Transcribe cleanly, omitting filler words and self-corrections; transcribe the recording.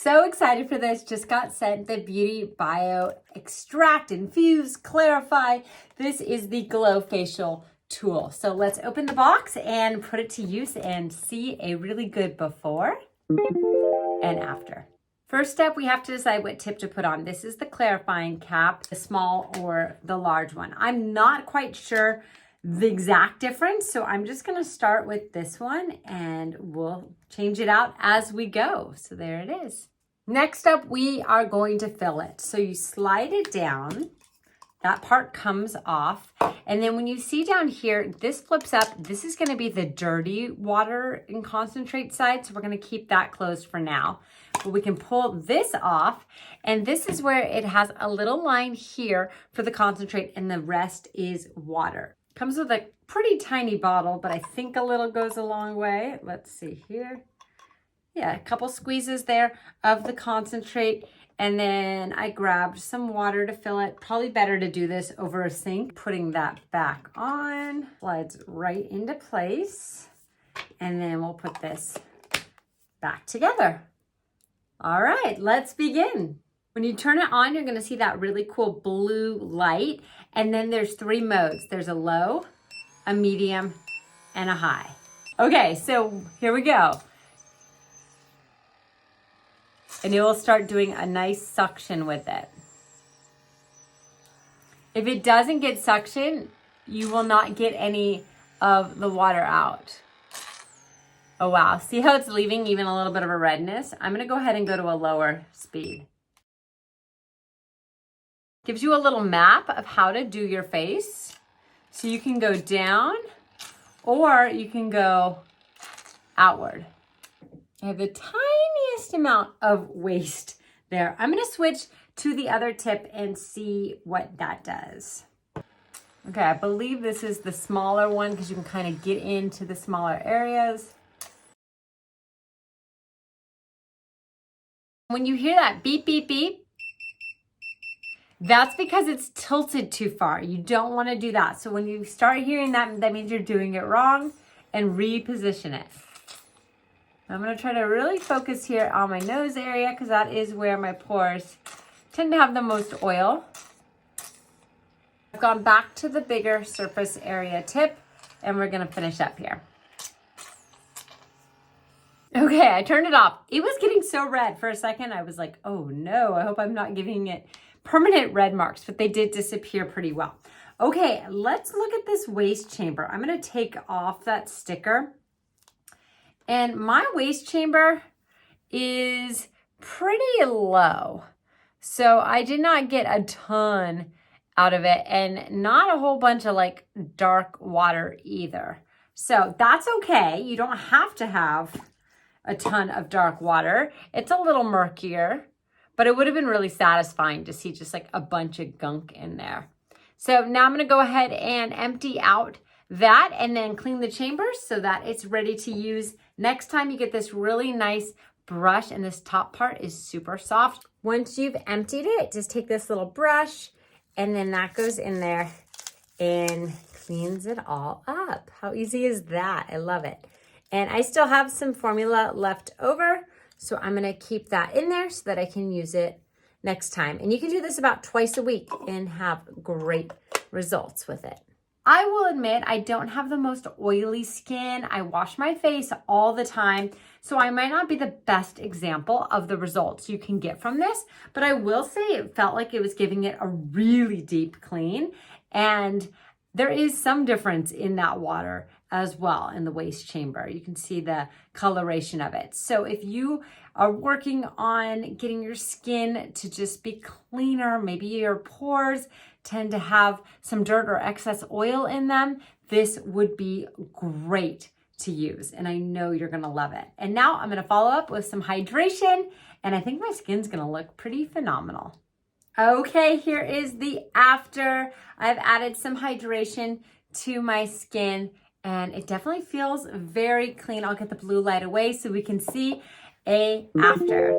So excited for this. Just got sent the BeautyBio Extract, Infuse, Clarify. This is the GLOfacial tool. So let's open the box and put it to use and see a really good before and after. First step, we have to decide what tip to put on. This is the clarifying cap, the small or the large one. I'm not quite sure the exact difference, so I'm just gonna start with this one and we'll change it out as we go. So there it is. Next up, we are going to fill it. So you slide it down, that part comes off, and then when you see down here, this flips up. This is gonna be the dirty water and concentrate side, so we're gonna keep that closed for now. But we can pull this off, and this is where it has a little line here for the concentrate and the rest is water. Comes with a pretty tiny bottle, but I think a little goes a long way. Let's see here. Yeah, a couple squeezes there of the concentrate. And then I grabbed some water to fill it. Probably better to do this over a sink. Putting that back on, slides right into place. And then we'll put this back together. All right, let's begin. When you turn it on, you're gonna see that really cool blue light. And then there's 3 modes. There's a low, a medium, and a high. Okay, so here we go. And it will start doing a nice suction with it. If it doesn't get suction, you will not get any of the water out. Oh wow, see how it's leaving even a little bit of a redness? I'm gonna go ahead and go to a lower speed. Gives you a little map of how to do your face. So you can go down or you can go outward. I have the tiniest amount of waste there. I'm gonna switch to the other tip and see what that does. Okay, I believe this is the smaller one because you can kind of get into the smaller areas. When you hear that beep, beep, beep, that's because it's tilted too far. You don't want to do that. So when you start hearing that, that means you're doing it wrong, and reposition it. I'm going to try to really focus here on my nose area because that is where my pores tend to have the most oil. I've gone back to the bigger surface area tip, and we're going to finish up here. Okay, I turned it off. It was getting so red for a second. I was like, oh no, I hope I'm not giving it permanent red marks, but they did disappear pretty well. Okay, let's look at this waist chamber. I'm gonna take off that sticker. And my waist chamber is pretty low. So I did not get a ton out of it and not a whole bunch of like dark water either. So that's okay. You don't have to have a ton of dark water. It's a little murkier, but it would have been really satisfying to see just like a bunch of gunk in there. So now I'm gonna go ahead and empty out that and then clean the chamber so that it's ready to use. Next time you get this really nice brush and this top part is super soft. Once you've emptied it, just take this little brush and then that goes in there and cleans it all up. How easy is that? I love it. And I still have some formula left over, so I'm gonna keep that in there so that I can use it next time. And you can do this about twice a week and have great results with it. I will admit I don't have the most oily skin. I wash my face all the time, so I might not be the best example of the results you can get from this, but I will say it felt like it was giving it a really deep clean, and there is some difference in that water as well in the waist chamber. You can see the coloration of it. So if you are working on getting your skin to just be cleaner, maybe your pores tend to have some dirt or excess oil in them, this would be great to use. And I know you're gonna love it. And now I'm gonna follow up with some hydration, and I think my skin's gonna look pretty phenomenal. Okay, here is the after. I've added some hydration to my skin and it definitely feels very clean. I'll get the blue light away so we can see a after.